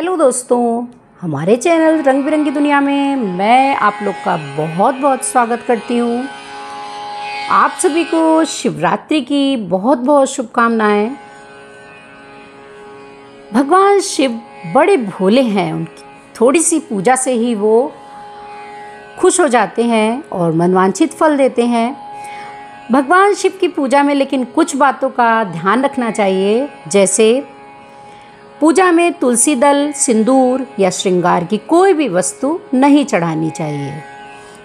Hello दोस्तों, हमारे channel रंग बिरंगी दुनिया में मैं आप लोग का बहुत बहुत स्वागत करती हूँ। आप सभी को शिवरात्रि की बहुत बहुत शुभकामनाएं। भगवान शिव बड़े भोले हैं, उनकी थोड़ी सी पूजा से ही वो खुश हो जाते हैं और मनवांछित फल देते हैं। भगवान शिव की पूजा में लेकिन कुछ बातों का ध्यान रखना चाहिए, जैसे पूजा में तुलसी दल, सिंदूर या श्रृंगार की कोई भी वस्तु नहीं चढ़ानी चाहिए।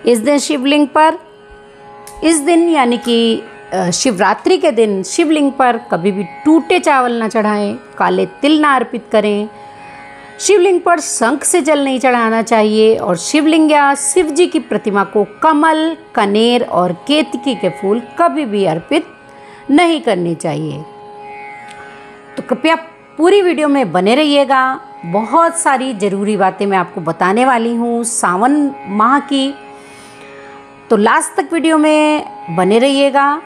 इस दिन शिवलिंग पर यानी कि शिवरात्रि के दिन शिवलिंग पर कभी भी टूटे चावल न चढ़ाएं, काले तिल ना अर्पित करें, शिवलिंग पर शंख से जल नहीं चढ़ाना चाहिए और शिवलिंग या शिव जी की प्रतिमा को कमल, कनेर और केतकी के फूल कभी भी अर्पित नहीं करने चाहिए। तो कृपया पूरी वीडियो में बने रहिएगा। बहुत सारी ज़रूरी बातें मैं आपको बताने वाली हूँ सावन माह की, तो लास्ट तक वीडियो में बने रहिएगा।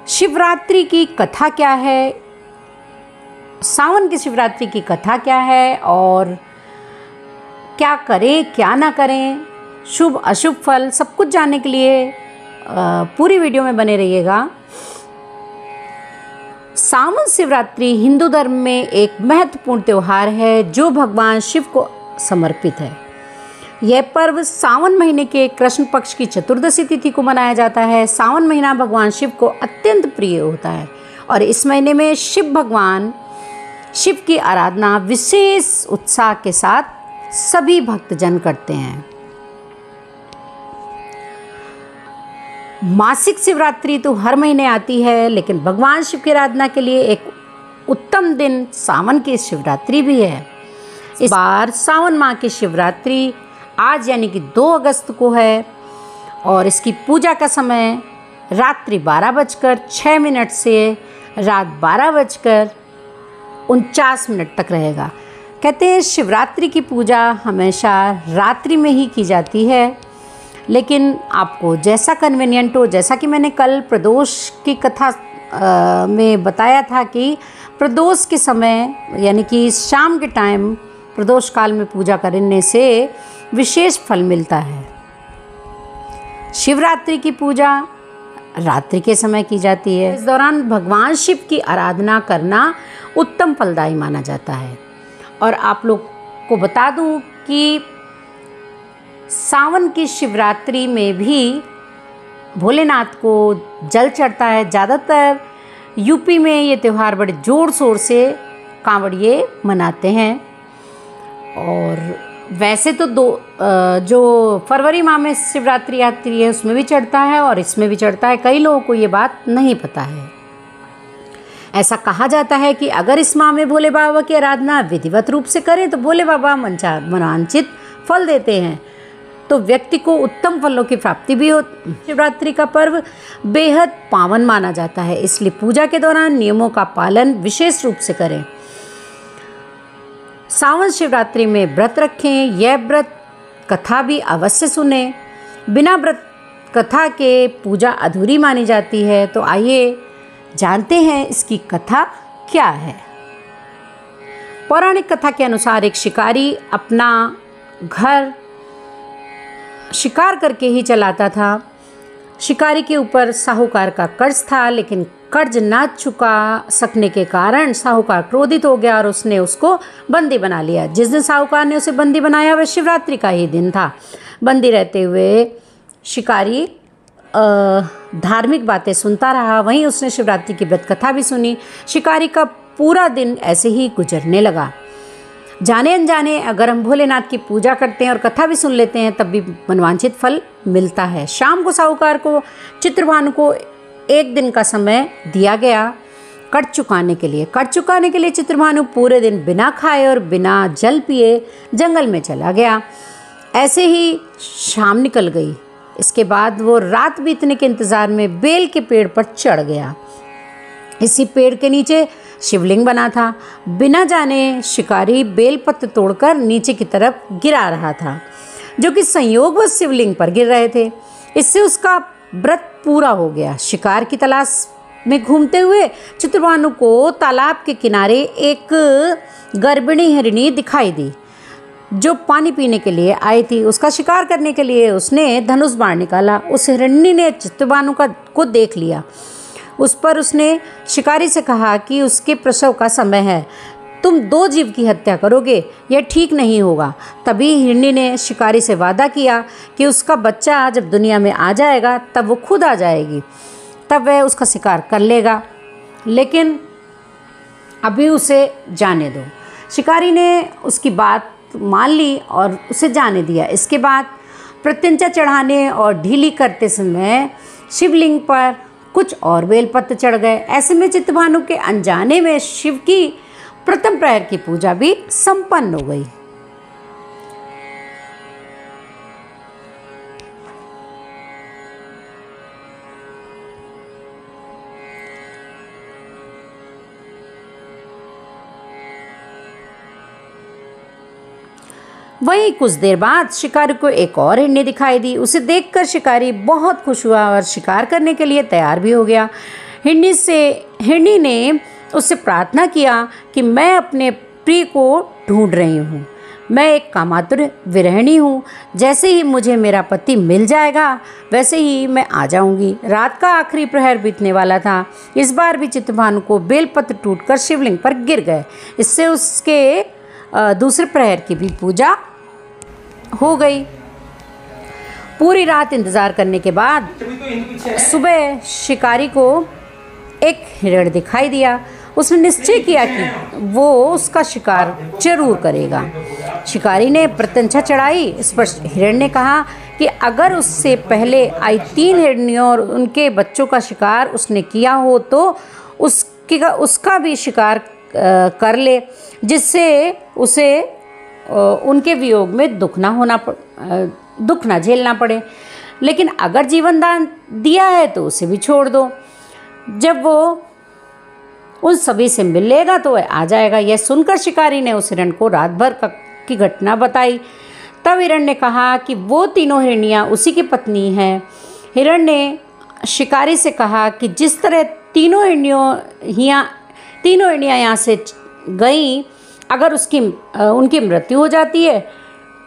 शिवरात्रि की कथा क्या है, सावन की शिवरात्रि की कथा क्या है और क्या करें क्या ना करें, शुभ अशुभ फल, सब कुछ जानने के लिए पूरी वीडियो में बने रहिएगा। सावन शिवरात्रि हिंदू धर्म में एक महत्वपूर्ण त्यौहार है जो भगवान शिव को समर्पित है। यह पर्व सावन महीने के कृष्ण पक्ष की चतुर्दशी तिथि को मनाया जाता है। सावन महीना भगवान शिव को अत्यंत प्रिय होता है और इस महीने में भगवान शिव की आराधना विशेष उत्साह के साथ सभी भक्तजन करते हैं। मासिक शिवरात्रि तो हर महीने आती है, लेकिन भगवान शिव की आराधना के लिए एक उत्तम दिन सावन की शिवरात्रि भी है। इस बार सावन माह की शिवरात्रि आज यानी कि 2 अगस्त को है और इसकी पूजा का समय रात्रि 12:06 से रात 12:49 तक रहेगा। कहते हैं शिवरात्रि की पूजा हमेशा रात्रि में ही की जाती है, लेकिन आपको जैसा कन्वीनियंट हो, जैसा कि मैंने कल प्रदोष की कथा में बताया था कि प्रदोष के समय यानी कि शाम के टाइम प्रदोष काल में पूजा करने से विशेष फल मिलता है। शिवरात्रि की पूजा रात्रि के समय की जाती है। इस दौरान भगवान शिव की आराधना करना उत्तम फलदायी माना जाता है। और आप लोग को बता दूं कि सावन की शिवरात्रि में भी भोलेनाथ को जल चढ़ता है। ज़्यादातर यूपी में ये त्यौहार बड़े ज़ोर शोर से कांवड़िए मनाते हैं। और वैसे तो जो फरवरी माह में शिवरात्रि आती है उसमें भी चढ़ता है और इसमें भी चढ़ता है। कई लोगों को ये बात नहीं पता है। ऐसा कहा जाता है कि अगर इस माह में भोले बाबा की आराधना विधिवत रूप से करें तो भोले बाबा मनवांछित फल देते हैं, तो व्यक्ति को उत्तम फलों की प्राप्ति भी हो। शिवरात्रि का पर्व बेहद पावन माना जाता है, इसलिए पूजा के दौरान नियमों का पालन विशेष रूप से करें। सावन शिवरात्रि में व्रत रखें। यह व्रत कथा भी अवश्य सुने। बिना व्रत कथा के पूजा अधूरी मानी जाती है। तो आइए जानते हैं इसकी कथा क्या है। पौराणिक कथा के अनुसार एक शिकारी अपना घर शिकार करके ही चलाता था। शिकारी के ऊपर साहूकार का कर्ज था, लेकिन कर्ज ना चुका सकने के कारण साहूकार क्रोधित हो गया और उसने उसको बंदी बना लिया। जिस दिन साहूकार ने उसे बंदी बनाया वह शिवरात्रि का ही दिन था। बंदी रहते हुए शिकारी धार्मिक बातें सुनता रहा, वहीं उसने शिवरात्रि की व्रत कथा भी सुनी। शिकारी का पूरा दिन ऐसे ही गुजरने लगा। जाने अनजाने अगर हम भोलेनाथ की पूजा करते हैं और कथा भी सुन लेते हैं तब भी मनवांछित फल मिलता है। शाम को साहूकार को चित्रभानु को 1 दिन का समय दिया गया कर्ज चुकाने के लिए। कर्ज चुकाने के लिए चित्रभानु पूरे दिन बिना खाए और बिना जल पिए जंगल में चला गया। ऐसे ही शाम निकल गई। इसके बाद वो रात बीतने के इंतज़ार में बेल के पेड़ पर चढ़ गया। इसी पेड़ के नीचे शिवलिंग बना था। बिना जाने शिकारी बेलपत्र तोड़कर नीचे की तरफ गिरा रहा था, जो कि संयोगवश शिवलिंग पर गिर रहे थे। इससे उसका व्रत पूरा हो गया। शिकार की तलाश में घूमते हुए चित्रभानु को तालाब के किनारे एक गर्भिणी हिरनी दिखाई दी जो पानी पीने के लिए आई थी। उसका शिकार करने के लिए उसने धनुष बाण निकाला। उस हिरनी ने चित्रभानु को देख लिया। उस पर उसने शिकारी से कहा कि उसके प्रसव का समय है, तुम 2 जीव की हत्या करोगे, यह ठीक नहीं होगा। तभी हिरनी ने शिकारी से वादा किया कि उसका बच्चा जब दुनिया में आ जाएगा तब वो खुद आ जाएगी, तब वह उसका शिकार कर लेगा, लेकिन अभी उसे जाने दो। शिकारी ने उसकी बात मान ली और उसे जाने दिया। इसके बाद प्रत्यंचा चढ़ाने और ढीली करते समय शिवलिंग पर कुछ और बेलपत्र चढ़ गए। ऐसे में चित्रभानु के अनजाने में शिव की प्रथम प्रहर की पूजा भी संपन्न हो गई। वहीं कुछ देर बाद शिकारी को एक और हिरनी दिखाई दी। उसे देखकर शिकारी बहुत खुश हुआ और शिकार करने के लिए तैयार भी हो गया। हिरनी ने उससे प्रार्थना किया कि मैं अपने प्रिय को ढूंढ रही हूँ, मैं एक कामातुर विरहिणी हूँ, जैसे ही मुझे मेरा पति मिल जाएगा वैसे ही मैं आ जाऊँगी। रात का आखिरी प्रहर बीतने वाला था। इस बार भी चित्रभानु को बेलपत्र टूटकर शिवलिंग पर गिर गए। इससे उसके दूसरे प्रहर की भी पूजा हो गई। पूरी रात इंतज़ार करने के बाद सुबह शिकारी को एक हिरण दिखाई दिया। उसने निश्चय किया कि वो उसका शिकार जरूर करेगा। शिकारी ने प्रत्यंचा चढ़ाई। इस पर हिरण ने कहा कि अगर उससे पहले आई 3 हिरनियों और उनके बच्चों का शिकार उसने किया हो तो उसका भी शिकार कर ले, जिससे उसे उनके वियोग में दुख ना झेलना पड़े। लेकिन अगर जीवन दान दिया है तो उसे भी छोड़ दो। जब वो उन सभी से मिल लेगा तो वह आ जाएगा। यह सुनकर शिकारी ने उस हिरण को रात भर की घटना बताई। तब हिरण ने कहा कि वो तीनों हिरनियाँ उसी की पत्नी हैं। हिरण ने शिकारी से कहा कि जिस तरह तीनों हिरनियाँ यहाँ से गईं, अगर उनकी मृत्यु हो जाती है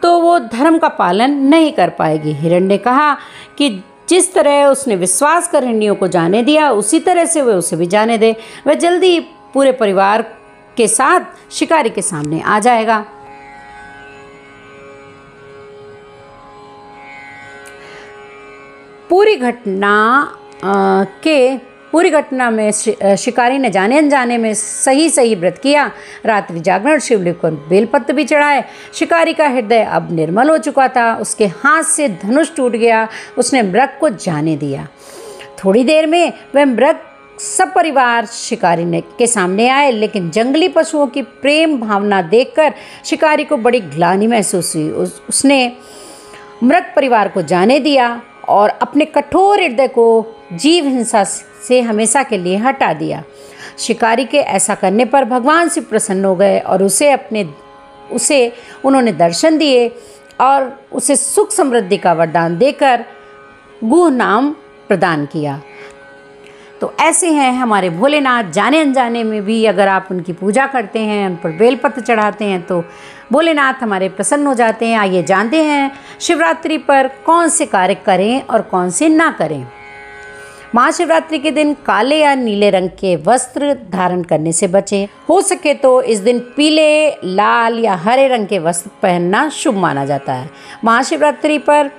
तो वो धर्म का पालन नहीं कर पाएगी। हिरण ने कहा कि जिस तरह उसने विश्वास कर हिरनियों को जाने दिया उसी तरह से वह उसे भी जाने दे। वह जल्दी ही पूरे परिवार के साथ शिकारी के सामने आ जाएगा। पूरी घटना में शिकारी ने जाने अनजाने में सही व्रत किया। रात्रि जागरण, शिवलिंग पर बेलपत्र भी चढ़ाए। शिकारी का हृदय अब निर्मल हो चुका था। उसके हाथ से धनुष टूट गया। उसने मृग को जाने दिया। थोड़ी देर में वह मृग सब परिवार शिकारी के सामने आए, लेकिन जंगली पशुओं की प्रेम भावना देखकर शिकारी को बड़ी ग्लानि महसूस हुई। उसने मृग परिवार को जाने दिया और अपने कठोर हृदय को जीव हिंसा से हमेशा के लिए हटा दिया। शिकारी के ऐसा करने पर भगवान शिव प्रसन्न हो गए और उसे उन्होंने दर्शन दिए और उसे सुख समृद्धि का वरदान देकर गुह नाम प्रदान किया। तो ऐसे हैं हमारे भोलेनाथ। जाने अनजाने में भी अगर आप उनकी पूजा करते हैं, उन पर बेलपत्र चढ़ाते हैं तो भोलेनाथ हमारे प्रसन्न हो जाते हैं। आइए जानते हैं शिवरात्रि पर कौन से कार्य करें और कौन से ना करें। महाशिवरात्रि के दिन काले या नीले रंग के वस्त्र धारण करने से बचें। हो सके तो इस दिन पीले, लाल या हरे रंग के वस्त्र पहनना शुभ माना जाता है। महाशिवरात्रि पर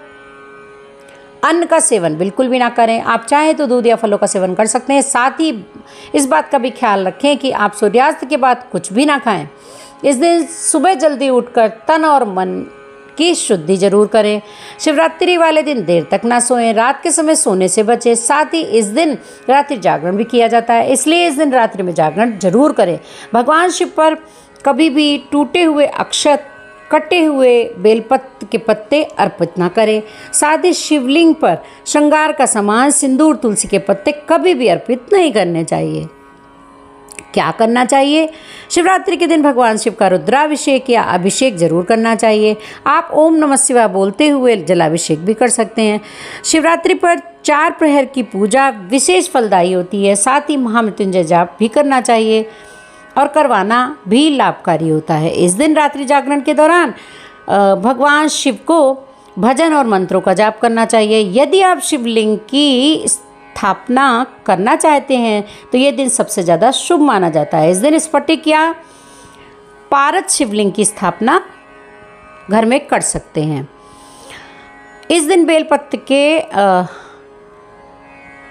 अन्न का सेवन बिल्कुल भी ना करें। आप चाहें तो दूध या फलों का सेवन कर सकते हैं। साथ ही इस बात का भी ख्याल रखें कि आप सूर्यास्त के बाद कुछ भी ना खाएं। इस दिन सुबह जल्दी उठकर तन और मन की शुद्धि जरूर करें। शिवरात्रि वाले दिन देर तक ना सोएं। रात के समय सोने से बचें। साथ ही इस दिन रात्रि जागरण भी किया जाता है, इसलिए इस दिन रात्रि में जागरण जरूर करें। भगवान शिव पर कभी भी टूटे हुए अक्षत, कटे हुए बेलपत्र के पत्ते अर्पित ना करें। साथ ही शिवलिंग पर श्रृंगार का सामान, सिंदूर, तुलसी के पत्ते कभी भी अर्पित नहीं करने चाहिए। क्या करना चाहिए? शिवरात्रि के दिन भगवान शिव का रुद्राभिषेक या अभिषेक जरूर करना चाहिए। आप ओम नमः शिवाय बोलते हुए जलाभिषेक भी कर सकते हैं। शिवरात्रि पर 4 प्रहर की पूजा विशेष फलदायी होती है। साथ ही महामृत्युंजय जाप भी करना चाहिए और करवाना भी लाभकारी होता है। इस दिन रात्रि जागरण के दौरान भगवान शिव को भजन और मंत्रों का जाप करना चाहिए। यदि आप शिवलिंग की स्थापना करना चाहते हैं तो ये दिन सबसे ज़्यादा शुभ माना जाता है। इस दिन स्फटिक या पारद शिवलिंग की स्थापना घर में कर सकते हैं। इस दिन बेलपत्र के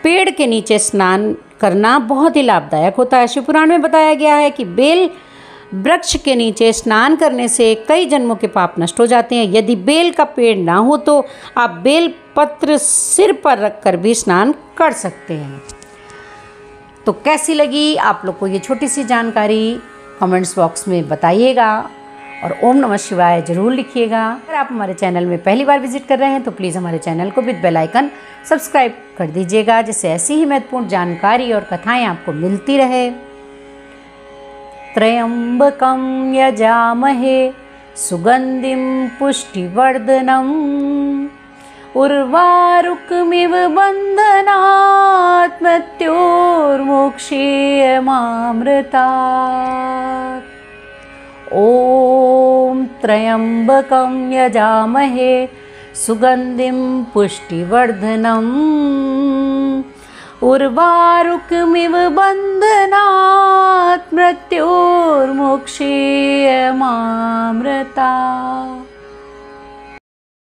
पेड़ के नीचे स्नान करना बहुत ही लाभदायक होता है। शिवपुराण में बताया गया है कि बेल वृक्ष के नीचे स्नान करने से कई जन्मों के पाप नष्ट हो जाते हैं। यदि बेल का पेड़ ना हो तो आप बेल पत्र सिर पर रखकर भी स्नान कर सकते हैं। तो कैसी लगी आप लोग को ये छोटी सी जानकारी कमेंट्स बॉक्स में बताइएगा और ओम नमः शिवाय जरूर लिखिएगा। अगर आप हमारे चैनल में पहली बार विजिट कर रहे हैं तो प्लीज़ हमारे चैनल को विद बेल आइकन सब्सक्राइब कर दीजिएगा, जिससे ऐसी ही महत्वपूर्ण जानकारी और कथाएं आपको मिलती रहे। त्र्यंबकं यजामहे सुगंधिं पुष्टिवर्धनम् उर्वारुकमिव बन्धनात् मृत्योर्मोक्षेयमामृतात्। ॐ त्र्यंबकं यजामहे सुगंधिं पुष्टिवर्धनम् उर्वारुकमिव बन्धनात् मृत्योर्मोक्षेयमामृतात्।